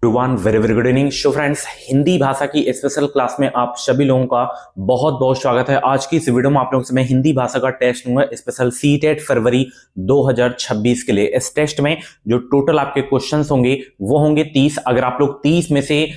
Everyone very very good evening. So friends, Hindi भाषा की special class में आप सभी लोगों का बहुत बहुत स्वागत है। आज की इस वीडियो में आप लोगों से मैं हिंदी भाषा का टेस्ट लूंगा स्पेशल सीटेट फरवरी 2026 के लिए। इस टेस्ट में जो टोटल आपके क्वेश्चंस होंगे वो होंगे 30। अगर आप लोग 30 में से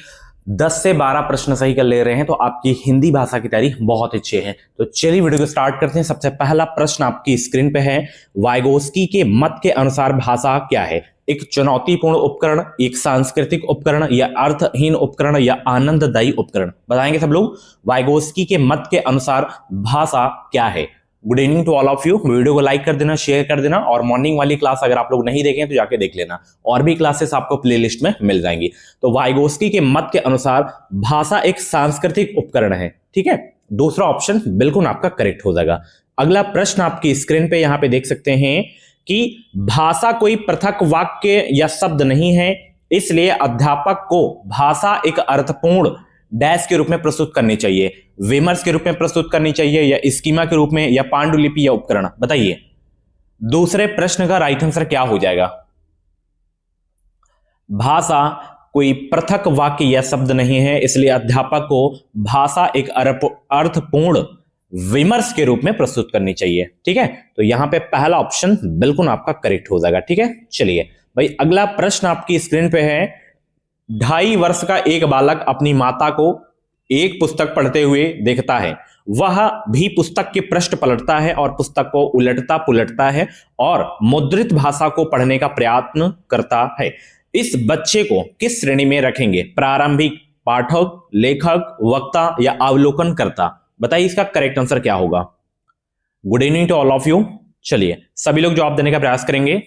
10 से 12 प्रश्न सही कर ले रहे हैं तो आपकी हिंदी भाषा की तैयारी बहुत अच्छी है। तो चलिए वीडियो को स्टार्ट करते हैं। सबसे पहला प्रश्न आपकी स्क्रीन पे है, वाइगोस्की के मत के अनुसार भाषा क्या है? एक चुनौतीपूर्ण उपकरण, एक सांस्कृतिक उपकरण, या अर्थहीन उपकरण, या आनंददायी उपकरण? बताएंगे सब लोग। वाइगोस्की के मत के अनुसार भाषा क्या है? Good evening to all of you. Video को लाइक कर देना, शेयर कर देना, और मॉर्निंग वाली क्लास अगर आप लोग नहीं देखें तो जाके देख लेना, और भी क्लासेस आपको प्लेलिस्ट में मिल जाएंगी। तो वाइगोस्की के मत के अनुसार भाषा एक सांस्कृतिक उपकरण है। ठीक है, दूसरा ऑप्शन बिल्कुल आपका करेक्ट हो जाएगा। अगला प्रश्न आपकी स्क्रीन पे यहां पे देख सकते हैं कि भाषा कोई पृथक वाक्य या शब्द नहीं है, इसलिए अध्यापक को भाषा एक अर्थपूर्ण डैश के रूप में प्रस्तुत करनी चाहिए, विमर्श के रूप में प्रस्तुत करनी चाहिए, या स्कीमा के रूप में, या पांडुलिपि, या उपकरण? बताइए दूसरे प्रश्न का राइट आंसर क्या हो जाएगा। भाषा कोई पृथक वाक्य या शब्द नहीं है, इसलिए अध्यापक को भाषा एक अर्थपूर्ण विमर्श के रूप में प्रस्तुत करनी चाहिए। ठीक है, तो यहां पे पहला ऑप्शन बिल्कुल आपका करेक्ट हो जाएगा। ठीक है, चलिए भाई अगला प्रश्न आपकी स्क्रीन पे है, 2.5 वर्ष का एक बालक अपनी माता को एक पुस्तक पढ़ते हुए देखता है। वह भी पुस्तक के पृष्ठ पलटता है और पुस्तक को उलटता पुलटता है और मुद्रित भाषा को पढ़ने का प्रयत्न करता है। इस बच्चे को किस श्रेणी में रखेंगे? प्रारंभिक, पाठक, लेखक, वक्ता, या अवलोकन करता? बताइए इसका करेक्ट आंसर क्या होगा। Good evening to all of you. चलिए सभी लोग जवाब देने का प्रयास करेंगे।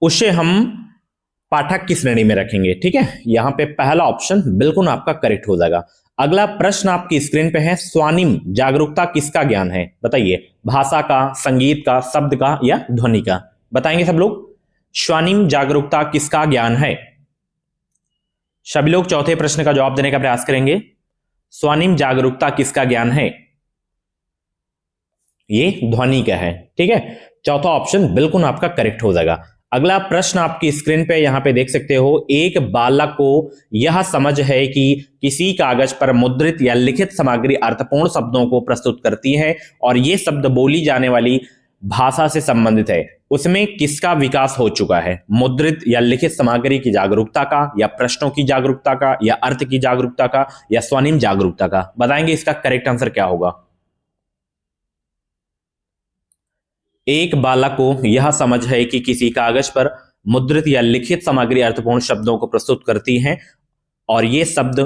उसे हम पाठक की श्रेणी में रखेंगे। ठीक है, यहां पे पहला ऑप्शन बिल्कुल आपका करेक्ट हो जाएगा। अगला प्रश्न आपकी स्क्रीन पे है, स्वानिम जागरूकता किसका ज्ञान है? बताइए, भाषा का, संगीत का, शब्द का, या ध्वनि का? बताएंगे सब लोग। स्वानिम जागरूकता किसका ज्ञान है? सभी लोग चौथे प्रश्न का जवाब देने का प्रयास करेंगे। स्वानिम जागरूकता किसका ज्ञान है? ये ध्वनि का है। ठीक है, चौथा ऑप्शन बिल्कुल आपका करेक्ट हो जाएगा। अगला प्रश्न आपकी स्क्रीन पे यहां पे देख सकते हो, एक बालक को यह समझ है कि किसी कागज पर मुद्रित या लिखित सामग्री अर्थपूर्ण शब्दों को प्रस्तुत करती है और ये शब्द बोली जाने वाली भाषा से संबंधित है। उसमें किसका विकास हो चुका है? मुद्रित या लिखित सामग्री की जागरूकता का, या प्रश्नों की जागरूकता का, या अर्थ की जागरूकता का, या स्वनिम जागरूकता का? बताएंगे इसका करेक्ट आंसर क्या होगा। एक बालक को यह समझ है कि किसी कागज पर मुद्रित या लिखित सामग्री अर्थपूर्ण शब्दों को प्रस्तुत करती है और ये शब्द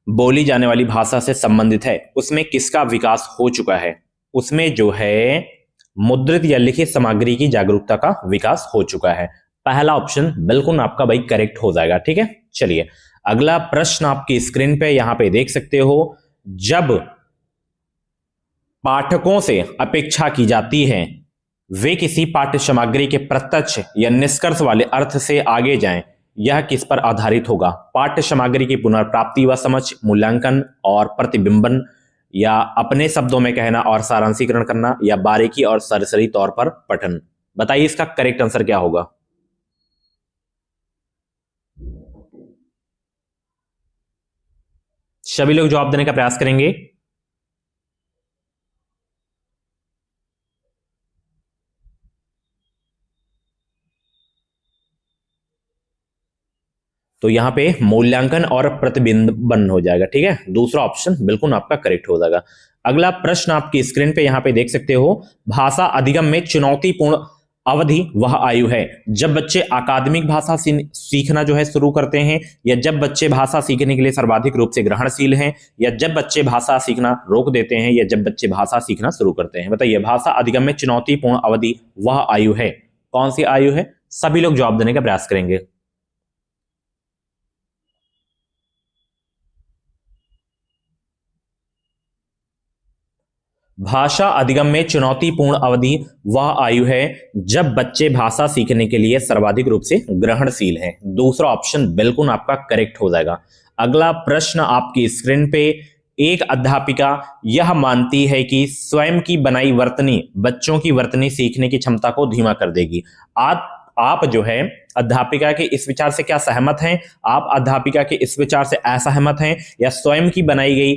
बोली जाने वाली भाषा से संबंधित है। उसमें किसका विकास हो चुका है? उसमें जो है मुद्रित या लिखित सामग्री की जागरूकता का विकास हो चुका है। पहला ऑप्शन बिल्कुल आपका भाई करेक्ट हो जाएगा। ठीक है, चलिए अगला प्रश्न आपकी स्क्रीन पे यहां पे देख सकते हो, जब पाठकों से अपेक्षा की जाती है वे किसी पाठ्य सामग्री के प्रत्यक्ष या निष्कर्ष वाले अर्थ से आगे जाएं, यह किस पर आधारित होगा? पाठ्य सामग्री की पुनर्प्राप्ति व समझ, मूल्यांकन और प्रतिबिंबन, या अपने शब्दों में कहना और सारांशीकरण करना, या बारीकी और सरसरी तौर पर पठन? बताइए इसका करेक्ट आंसर क्या होगा। सभी लोग जवाब देने का प्रयास करेंगे। तो यहां पे मूल्यांकन और प्रतिबिंबन हो जाएगा। ठीक है, दूसरा ऑप्शन बिल्कुल आपका करेक्ट हो जाएगा। अगला प्रश्न आपकी स्क्रीन पे यहां पे देख सकते हो, भाषा अधिगम में चुनौतीपूर्ण अवधि वह आयु है जब बच्चे अकादमिक भाषा सीखना जो है शुरू करते हैं, या जब बच्चे भाषा सीखने के लिए सर्वाधिक रूप से ग्रहणशील हैं, या जब बच्चे भाषा सीखना रोक देते हैं, या जब बच्चे भाषा सीखना शुरू करते हैं? बताइए, भाषा अधिगम में चुनौतीपूर्ण अवधि वह आयु है, कौन सी आयु है? सभी लोग जवाब देने का प्रयास करेंगे। भाषा अधिगम में चुनौतीपूर्ण अवधि वह आयु है जब बच्चे भाषा सीखने के लिए सर्वाधिक रूप से ग्रहणशील हैं। दूसरा ऑप्शन बिल्कुल आपका करेक्ट हो जाएगा। अगला प्रश्न आपकी स्क्रीन पे, एक अध्यापिका यह मानती है कि स्वयं की बनाई वर्तनी बच्चों की वर्तनी सीखने की क्षमता को धीमा कर देगी। आप जो है अध्यापिका के इस विचार से क्या सहमत हैं? आप अध्यापिका के इस विचार से असहमत हैं, या स्वयं की बनाई गई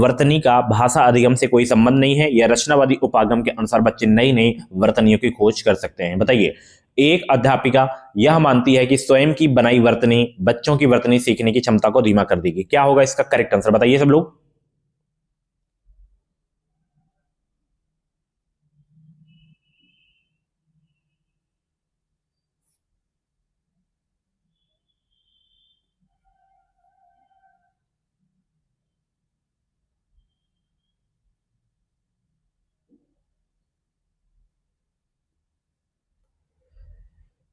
वर्तनी का भाषा अधिगम से कोई संबंध नहीं है, या रचनावादी उपागम के अनुसार बच्चे नई नई वर्तनियों की खोज कर सकते हैं? बताइए। एक अध्यापिका यह मानती है कि स्वयं की बनाई वर्तनी बच्चों की वर्तनी सीखने की क्षमता को धीमा कर देगी। क्या होगा इसका करेक्ट आंसर? बताइए सब लोग।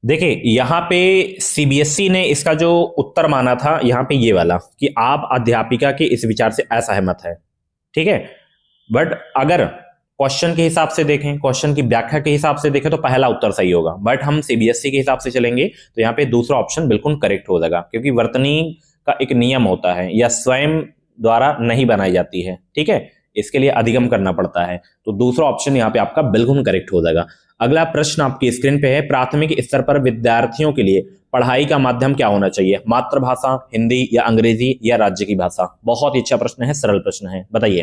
देखिए यहां पे सीबीएसई ने इसका जो उत्तर माना था यहां पे ये वाला कि आप अध्यापिका के इस विचार से असहमत है, ठीक है। बट अगर क्वेश्चन के हिसाब से देखें, क्वेश्चन की व्याख्या के हिसाब से देखें तो पहला उत्तर सही होगा, बट हम सीबीएसई के हिसाब से चलेंगे तो यहाँ पे दूसरा ऑप्शन बिल्कुल करेक्ट हो जाएगा, क्योंकि वर्तनी का एक नियम होता है या स्वयं द्वारा नहीं बनाई जाती है, ठीक है, इसके लिए अधिगम करना पड़ता है। तो दूसरा ऑप्शन यहाँ पे आपका बिल्कुल करेक्ट हो जाएगा। अगला प्रश्न आपकी स्क्रीन पे है, प्राथमिक स्तर पर विद्यार्थियों के लिए पढ़ाई का माध्यम क्या होना चाहिए? मातृभाषा, हिंदी या अंग्रेजी या राज्य की भाषा? बहुत ही अच्छा प्रश्न है, सरल प्रश्न है, बताइए।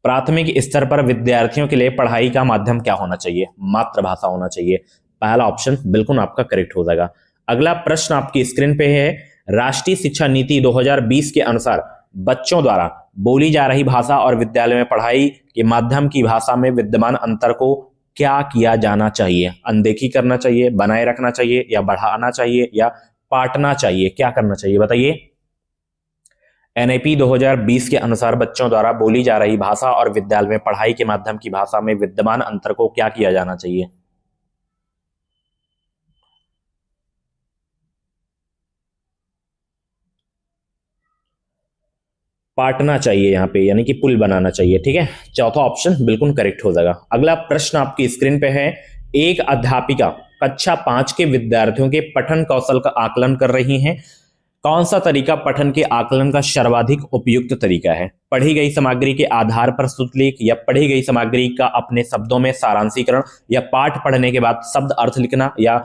प्राथमिक स्तर पर विद्यार्थियों के लिए पढ़ाई का माध्यम क्या होना चाहिए? मातृभाषा होना चाहिए। पहला ऑप्शन बिल्कुल आपका करेक्ट हो जाएगा। अगला प्रश्न आपकी स्क्रीन पे है, राष्ट्रीय शिक्षा नीति 2020 के अनुसार बच्चों द्वारा बोली जा रही भाषा और विद्यालय में पढ़ाई के माध्यम की भाषा में विद्यमान अंतर को क्या किया जाना चाहिए? अनदेखी करना चाहिए, बनाए रखना चाहिए, या बढ़ाना चाहिए, या पाटना चाहिए? क्या करना चाहिए बताइए। एनआईपी 2020 के अनुसार बच्चों द्वारा बोली जा रही भाषा और विद्यालय में पढ़ाई के माध्यम की भाषा में विद्यमान अंतर को क्या किया जाना चाहिए? पाटना चाहिए यहाँ पे, यानी कि पुल बनाना चाहिए, ठीक है। चौथा ऑप्शन बिल्कुल करेक्ट हो जाएगा। अगला प्रश्न आपकी स्क्रीन पे है, एक अध्यापिका कक्षा 5 के विद्यार्थियों के पठन कौशल का आकलन कर रही हैं। कौन सा तरीका पठन के आकलन का सर्वाधिक उपयुक्त तरीका है? पढ़ी गई सामग्री के आधार पर श्रुतलेख, या पढ़ी गई सामग्री का अपने शब्दों में सारांशीकरण, या पाठ पढ़ने के बाद शब्द अर्थ लिखना, या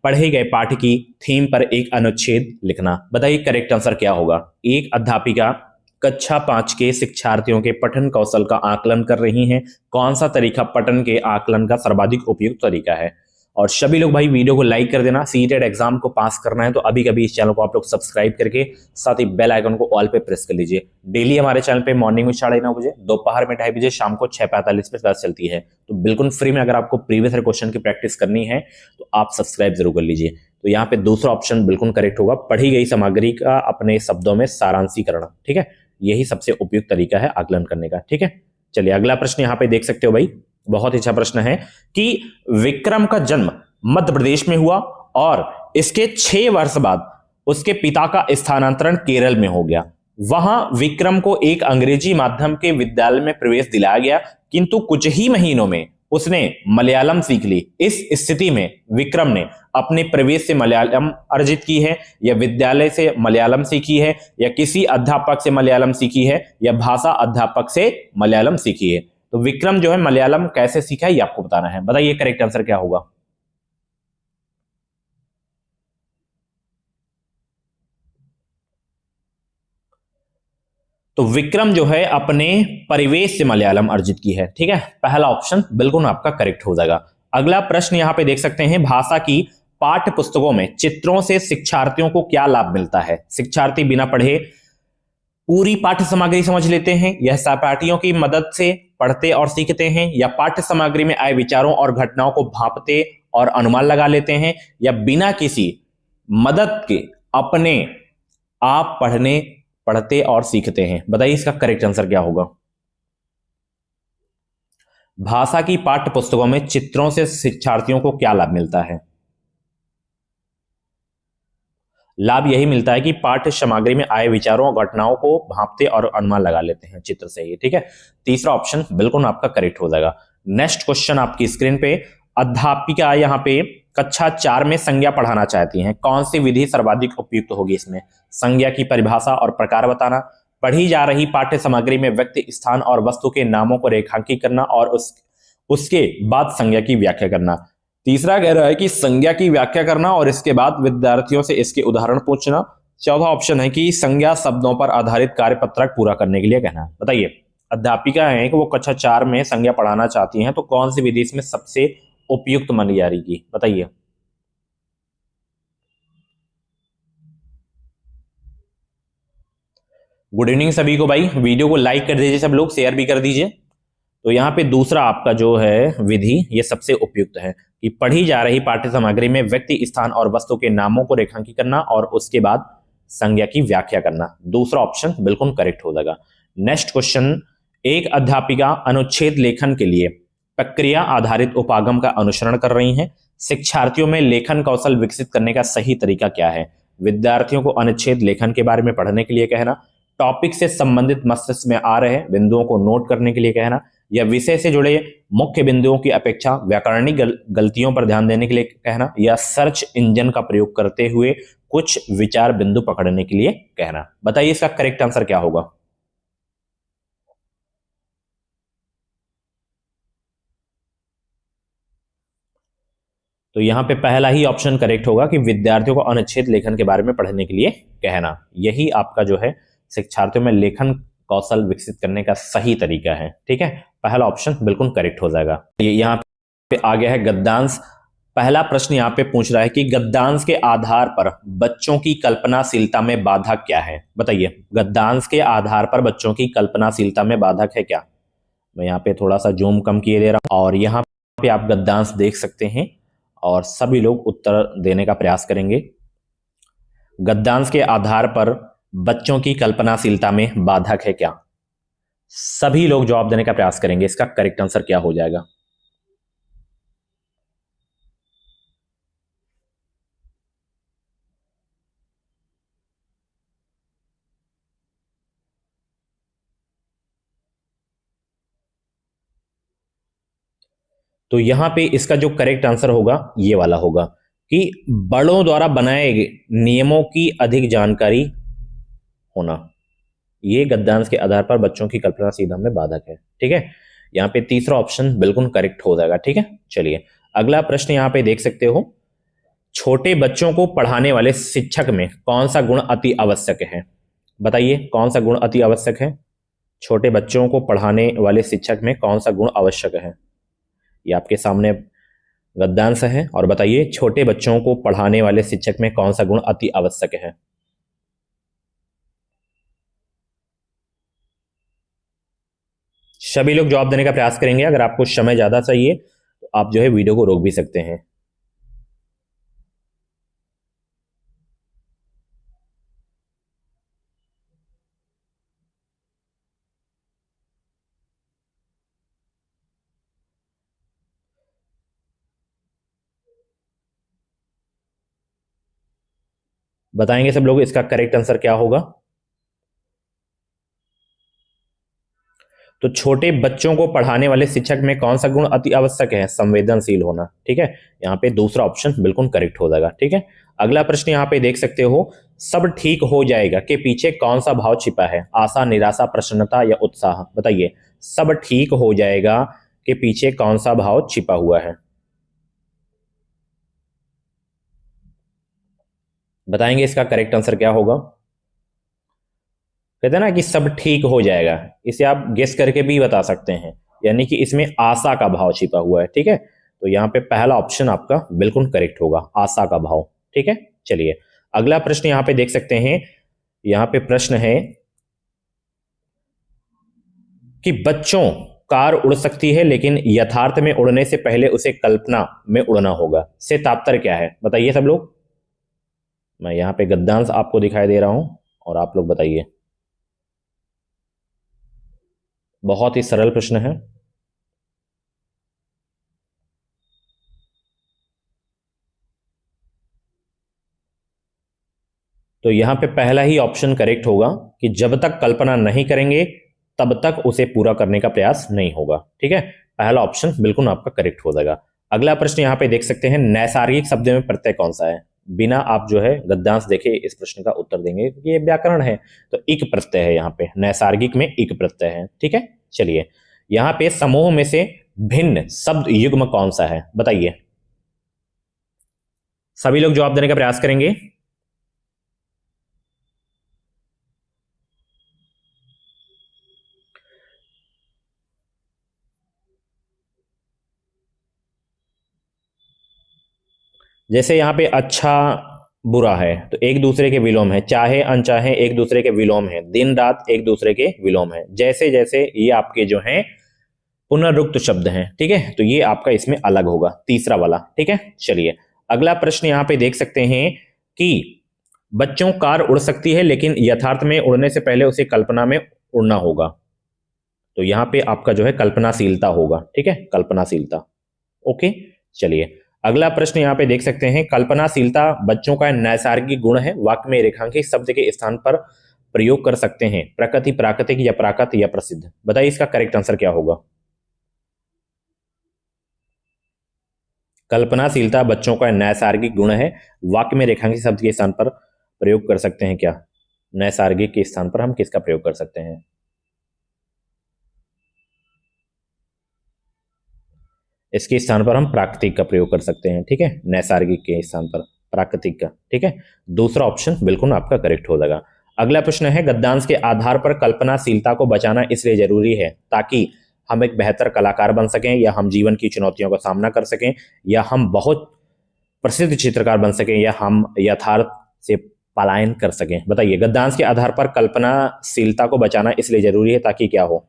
पढ़े गए पाठ की थीम पर एक अनुच्छेद लिखना? बताइए करेक्ट आंसर क्या होगा। एक अध्यापिका कक्षा 5 के शिक्षार्थियों के पठन कौशल का आकलन कर रही हैं। कौन सा तरीका पठन के आकलन का सर्वाधिक उपयुक्त तरीका है? और सभी लोग भाई वीडियो को लाइक कर देना। सीटेट एग्जाम को पास करना है तो अभी कभी इस चैनल को आप लोग सब्सक्राइब करके साथ ही बेल आइकन को ऑल पे प्रेस कर लीजिए। डेली हमारे चैनल पे मॉर्निंग में 9:30 बजे, दोपहर में 2:30 बजे, शाम को 6:45 पे क्लास चलती है। तो बिल्कुल फ्री में अगर आपको प्रीवियस ईयर क्वेश्चन की प्रैक्टिस करनी है तो आप सब्सक्राइब जरूर कर लीजिए। तो यहाँ पे दूसरा ऑप्शन बिल्कुल करेक्ट होगा, पढ़ी गई सामग्री का अपने शब्दों में सारांशीकरण, ठीक है। यही सबसे उपयुक्त तरीका है आकलन करने का, ठीक है। चलिए अगला प्रश्न यहाँ पे देख सकते हो भाई, बहुत ही अच्छा प्रश्न है कि विक्रम का जन्म मध्य प्रदेश में हुआ और इसके 6 वर्ष बाद उसके पिता का स्थानांतरण केरल में हो गया। वहां विक्रम को एक अंग्रेजी माध्यम के विद्यालय में प्रवेश दिलाया गया, किंतु कुछ ही महीनों में उसने मलयालम सीख ली। इस स्थिति में विक्रम ने अपने प्रवेश से मलयालम अर्जित की है, या विद्यालय से मलयालम सीखी है, या किसी अध्यापक से मलयालम सीखी है, या भाषा अध्यापक से मलयालम सीखी है? तो विक्रम जो है मलयालम कैसे सीखा है ये आपको बताना है। बताइए करेक्ट आंसर क्या होगा। तो विक्रम जो है अपने परिवेश से मलयालम अर्जित की है, ठीक है। पहला ऑप्शन बिल्कुल आपका करेक्ट हो जाएगा। अगला प्रश्न यहां पे देख सकते हैं, भाषा की पाठ्य पुस्तकों में चित्रों से शिक्षार्थियों को क्या लाभ मिलता है? शिक्षार्थी बिना पढ़े पूरी पाठ्य सामग्री समझ लेते हैं, यह सहपाठियों की मदद से पढ़ते और सीखते हैं, या पाठ्य सामग्री में आए विचारों और घटनाओं को भांपते और अनुमान लगा लेते हैं, या बिना किसी मदद के अपने आप पढ़ते और सीखते हैं? बताइए इसका करेक्ट आंसर क्या होगा। भाषा की पाठ्य पुस्तकों में चित्रों से शिक्षार्थियों को क्या लाभ मिलता है? लाभ यही मिलता है कि पाठ्य सामग्री में आए विचारों और घटनाओं को भांपते और अनुमान लगा लेते हैं चित्र से ही, ठीक है। तीसरा ऑप्शन बिल्कुल आपका करेक्ट हो जाएगा। नेक्स्ट क्वेश्चन आपकी स्क्रीन पे, अध्यापिका यहाँ पे कक्षा 4 में संज्ञा पढ़ाना चाहती हैं। कौन सी विधि सर्वाधिक उपयुक्त होगी इसमें? संज्ञा की परिभाषा और प्रकार बताना, पढ़ी जा रही पाठ्य सामग्री में व्यक्ति, स्थान और वस्तु के नामों को रेखांकित करना और उसके बाद संज्ञा की व्याख्या करना। तीसरा कह रहा है कि संज्ञा की व्याख्या करना और इसके बाद विद्यार्थियों से इसके उदाहरण पूछना। चौथा ऑप्शन है कि संज्ञा शब्दों पर आधारित कार्यपत्रक पूरा करने के लिए कहना। बताइए, अध्यापिका है कि वो कक्षा 4 में संज्ञा पढ़ाना चाहती हैं, तो कौन सी विधि इसमें सबसे उपयुक्त मानी जा रही है? बताइए। गुड इवनिंग सभी को भाई, वीडियो को लाइक कर दीजिए सब लोग, शेयर भी कर दीजिए। तो यहाँ पे दूसरा आपका जो है विधि ये सबसे उपयुक्त है कि पढ़ी जा रही पाठ्य सामग्री में व्यक्ति, स्थान और वस्तु के नामों को रेखांकित करना और उसके बाद संज्ञा की व्याख्या करना। दूसरा ऑप्शन बिल्कुल करेक्ट हो जाएगा। नेक्स्ट क्वेश्चन, एक अध्यापिका अनुच्छेद लेखन के लिए प्रक्रिया आधारित उपागम का अनुसरण कर रही हैं। शिक्षार्थियों में लेखन कौशल विकसित करने का सही तरीका क्या है? विद्यार्थियों को अनुच्छेद लेखन के बारे में पढ़ने के लिए कहना, टॉपिक से संबंधित मस्तिष्क में आ रहे बिंदुओं को नोट करने के लिए कहना, या विषय से जुड़े मुख्य बिंदुओं की अपेक्षा व्याकरणिक गलतियों पर ध्यान देने के लिए कहना, या सर्च इंजन का प्रयोग करते हुए कुछ विचार बिंदु पकड़ने के लिए कहना। बताइए इसका करेक्ट आंसर क्या होगा? तो यहां पे पहला ही ऑप्शन करेक्ट होगा कि विद्यार्थियों को अनुच्छेद लेखन के बारे में पढ़ने के लिए कहना। यही आपका जो है शिक्षार्थियों में लेखन कौशल विकसित करने का सही तरीका है। ठीक है, पहला ऑप्शन बिल्कुल करेक्ट हो जाएगा। ये यहाँ पे आ गया है गद्यांश। पहला प्रश्न यहाँ पे पूछ रहा है कि गद्यांश के आधार पर बच्चों की कल्पनाशीलता में बाधक क्या है? बताइए, गद्यांश के आधार पर बच्चों की कल्पनाशीलता में बाधक है क्या? मैं यहाँ पे थोड़ा सा जूम कम किए दे रहा हूं और यहाँ पे आप गद्यांश देख सकते हैं और सभी लोग उत्तर देने का प्रयास करेंगे। गद्यांश के आधार पर बच्चों की कल्पनाशीलता में बाधक है क्या? सभी लोग जवाब देने का प्रयास करेंगे। इसका करेक्ट आंसर क्या हो जाएगा? तो यहां पे इसका जो करेक्ट आंसर होगा ये वाला होगा कि बड़ों द्वारा बनाए गए नियमों की अधिक जानकारी होना। ये गद्यांश के आधार पर बच्चों की कल्पनाशीलता में बाधक है। ठीक है, यहाँ पे तीसरा ऑप्शन बिल्कुल करेक्ट हो जाएगा। ठीक है, चलिए अगला प्रश्न यहाँ पे देख सकते हो, छोटे बच्चों को पढ़ाने वाले शिक्षक में कौन सा गुण अति आवश्यक है? बताइए, कौन सा गुण अति आवश्यक है? छोटे बच्चों को पढ़ाने वाले शिक्षक में कौन सा गुण आवश्यक है? ये आपके सामने गद्यांश है और बताइए, छोटे बच्चों को पढ़ाने वाले शिक्षक में कौन सा गुण अति आवश्यक है? सभी लोग जवाब देने का प्रयास करेंगे। अगर आपको समय ज्यादा चाहिए तो आप जो है वीडियो को रोक भी सकते हैं। बताएंगे सब लोग इसका करेक्ट आंसर क्या होगा? तो छोटे बच्चों को पढ़ाने वाले शिक्षक में कौन सा गुण अति आवश्यक है? संवेदनशील होना। ठीक है, यहाँ पे दूसरा ऑप्शन बिल्कुल करेक्ट हो जाएगा। ठीक है, अगला प्रश्न यहाँ पे देख सकते हो, सब ठीक हो जाएगा के पीछे कौन सा भाव छिपा है? आशा, निराशा, प्रसन्नता या उत्साह? बताइए, सब ठीक हो जाएगा के पीछे कौन सा भाव छिपा हुआ है? बताएंगे इसका करेक्ट आंसर क्या होगा? कहते हैं ना कि सब ठीक हो जाएगा, इसे आप गेस करके भी बता सकते हैं, यानी कि इसमें आशा का भाव छिपा हुआ है। ठीक है, तो यहाँ पे पहला ऑप्शन आपका बिल्कुल करेक्ट होगा, आशा का भाव। ठीक है, चलिए अगला प्रश्न यहाँ पे देख सकते हैं। यहाँ पे प्रश्न है कि बच्चों, कार उड़ सकती है लेकिन यथार्थ में उड़ने से पहले उसे कल्पना में उड़ना होगा, से तात्पर्य क्या है? बताइए सब लोग। मैं यहाँ पे गद्यांश आपको दिखाई दे रहा हूं और आप लोग बताइए। बहुत ही सरल प्रश्न है। तो यहां पे पहला ही ऑप्शन करेक्ट होगा कि जब तक कल्पना नहीं करेंगे तब तक उसे पूरा करने का प्रयास नहीं होगा। ठीक है, पहला ऑप्शन बिल्कुल आपका करेक्ट हो जाएगा। अगला प्रश्न यहां पे देख सकते हैं, नैसर्गिक शब्द में प्रत्यय कौन सा है? बिना आप जो है गद्यांश देखे इस प्रश्न का उत्तर देंगे, ये व्याकरण है। तो इक प्रत्यय है यहाँ पे, नैसर्गिक में इक प्रत्यय है। ठीक है, चलिए यहाँ पे समूह में से भिन्न शब्द युग्म कौन सा है, बताइए। सभी लोग जवाब देने का प्रयास करेंगे। जैसे यहाँ पे अच्छा बुरा है तो एक दूसरे के विलोम है, चाहे अनचाहे एक दूसरे के विलोम है, दिन रात एक दूसरे के विलोम है। जैसे जैसे ये आपके जो हैं पुनरुक्त शब्द हैं। ठीक है, तो ये आपका इसमें अलग होगा, तीसरा वाला। ठीक है, चलिए अगला प्रश्न यहाँ पे देख सकते हैं कि बच्चों कार उड़ सकती है लेकिन यथार्थ में उड़ने से पहले उसे कल्पना में उड़ना होगा। तो यहाँ पे आपका जो है कल्पनाशीलता होगा। ठीक है, कल्पनाशीलता। ओके, चलिए अगला प्रश्न यहाँ पे देख सकते हैं, कल्पनाशीलता बच्चों का नैसर्गिक गुण है, वाक्य में रेखांकित शब्द के स्थान पर प्रयोग कर सकते हैं, प्रकृति, प्राकृतिक या प्राकृत या प्रसिद्ध। बताइए इसका करेक्ट आंसर क्या होगा। कल्पनाशीलता बच्चों का नैसर्गिक गुण है, वाक्य में रेखांकित शब्द के स्थान पर प्रयोग कर सकते हैं क्या, नैसर्गिक के स्थान पर हम किसका प्रयोग कर सकते हैं। इसके स्थान पर हम प्राकृतिक का प्रयोग कर सकते हैं। ठीक है, नैसर्गिक के स्थान पर प्राकृतिक का। ठीक है, दूसरा ऑप्शन बिल्कुल आपका करेक्ट हो जाएगा। अगला प्रश्न है, गद्यांश के आधार पर कल्पनाशीलता को बचाना इसलिए जरूरी है ताकि हम एक बेहतर कलाकार बन सकें, या हम जीवन की चुनौतियों का सामना कर सकें, या हम बहुत प्रसिद्ध चित्रकार बन सकें, या हम यथार्थ से पलायन कर सकें। बताइए, गद्यांश के आधार पर कल्पनाशीलता को बचाना इसलिए जरूरी है ताकि क्या हो।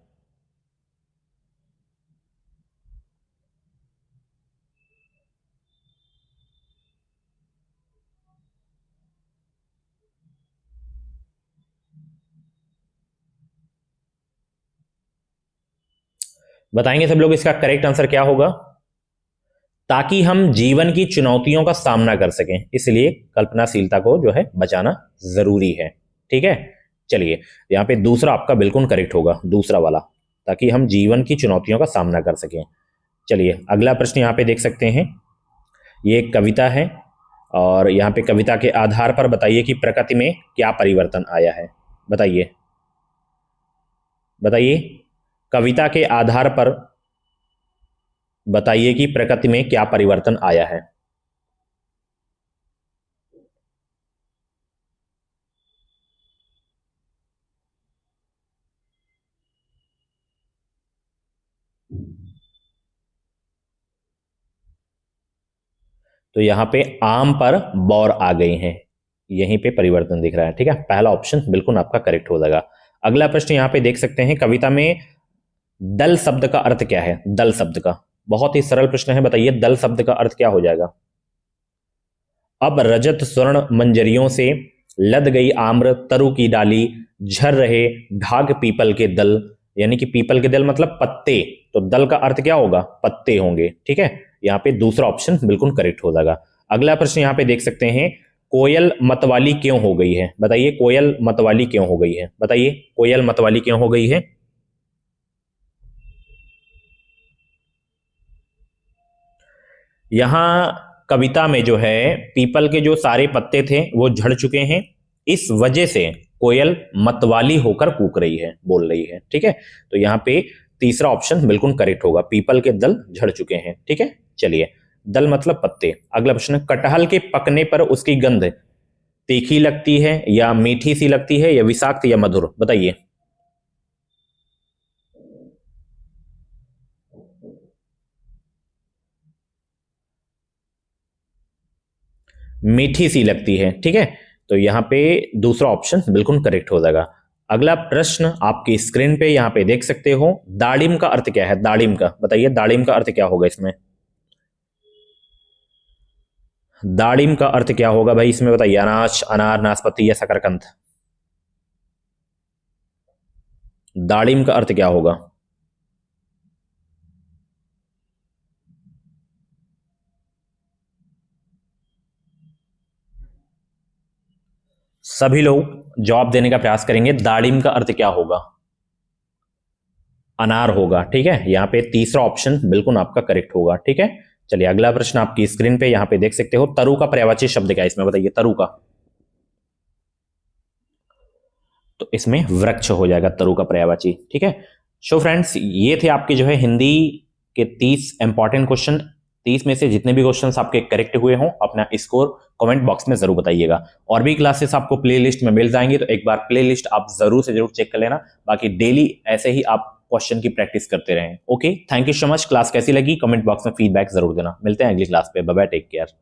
बताएंगे सब लोग इसका करेक्ट आंसर क्या होगा। ताकि हम जीवन की चुनौतियों का सामना कर सकें, इसलिए कल्पनाशीलता को जो है बचाना जरूरी है। ठीक है, चलिए यहाँ पे दूसरा आपका बिल्कुल करेक्ट होगा, दूसरा वाला, ताकि हम जीवन की चुनौतियों का सामना कर सकें। चलिए अगला प्रश्न यहाँ पे देख सकते हैं, ये एक कविता है और यहाँ पे कविता के आधार पर बताइए कि प्रकृति में क्या परिवर्तन आया है। बताइए, बताइए कविता के आधार पर बताइए कि प्रकृति में क्या परिवर्तन आया है। तो यहां पे आम पर बौर आ गई हैं, यहीं पे परिवर्तन दिख रहा है। ठीक है, पहला ऑप्शन बिल्कुल आपका करेक्ट हो जाएगा। अगला प्रश्न यहां पे देख सकते हैं, कविता में दल शब्द का अर्थ क्या है। दल शब्द का बहुत ही सरल प्रश्न है, बताइए दल शब्द का अर्थ क्या हो जाएगा। अब रजत स्वर्ण मंजरियों से लद गई आम्र तरु की डाली, झर रहे ढाक पीपल के दल, यानी कि पीपल के दल मतलब पत्ते, तो दल का अर्थ क्या होगा, पत्ते होंगे। ठीक है, यहाँ पे दूसरा ऑप्शन बिल्कुल करेक्ट हो जाएगा। अगला प्रश्न यहाँ पे देख सकते हैं, कोयल मतवाली क्यों हो गई है। बताइए कोयल मतवाली क्यों हो गई है। बताइए कोयल मतवाली क्यों हो गई है। यहां कविता में जो है पीपल के जो सारे पत्ते थे वो झड़ चुके हैं, इस वजह से कोयल मतवाली होकर कूक रही है, बोल रही है। ठीक है, तो यहां पे तीसरा ऑप्शन बिल्कुल करेक्ट होगा, पीपल के दल झड़ चुके हैं। ठीक है, चलिए दल मतलब पत्ते। अगला प्रश्न, कटहल के पकने पर उसकी गंध तीखी लगती है या मीठी सी लगती है या विषाक्त या मधुर। बताइए। मीठी सी लगती है। ठीक है, तो यहां पे दूसरा ऑप्शन बिल्कुल करेक्ट हो जाएगा। अगला प्रश्न आपकी स्क्रीन पे यहां पे देख सकते हो, दाड़िम का अर्थ क्या है। दाड़िम का बताइए, दाड़िम का अर्थ क्या होगा इसमें। दाड़िम का अर्थ क्या होगा भाई इसमें, बताइए। अनाज, अनार, नाशपाती या शकरकंद। दाड़िम का अर्थ क्या होगा। सभी लोग जवाब देने का प्रयास करेंगे, दाड़िम का अर्थ क्या होगा। अनार होगा। ठीक है, यहां पे तीसरा ऑप्शन बिल्कुल आपका करेक्ट होगा। ठीक है, चलिए अगला प्रश्न आपकी स्क्रीन पे यहाँ पे देख सकते हो, तरु का पर्यायवाची शब्द क्या है इसमें, बताइए तरु का। तो इसमें वृक्ष हो जाएगा तरु का पर्यायवाची। ठीक है, सो फ्रेंड्स ये थे आपके जो है हिंदी के 30 इंपॉर्टेंट क्वेश्चन। 30 में से जितने भी क्वेश्चंस आपके करेक्ट हुए हों अपना स्कोर कमेंट बॉक्स में जरूर बताइएगा। और भी क्लासेस आपको प्लेलिस्ट में मिल जाएंगे, तो एक बार प्लेलिस्ट आप जरूर से जरूर चेक कर लेना। बाकी डेली ऐसे ही आप क्वेश्चन की प्रैक्टिस करते रहें। Okay, thank you so much. Class कैसी लगी कमेंट बॉक्स में फीडबैक जरूर देना। मिलते हैं अगली क्लास पे। Bye bye, take care.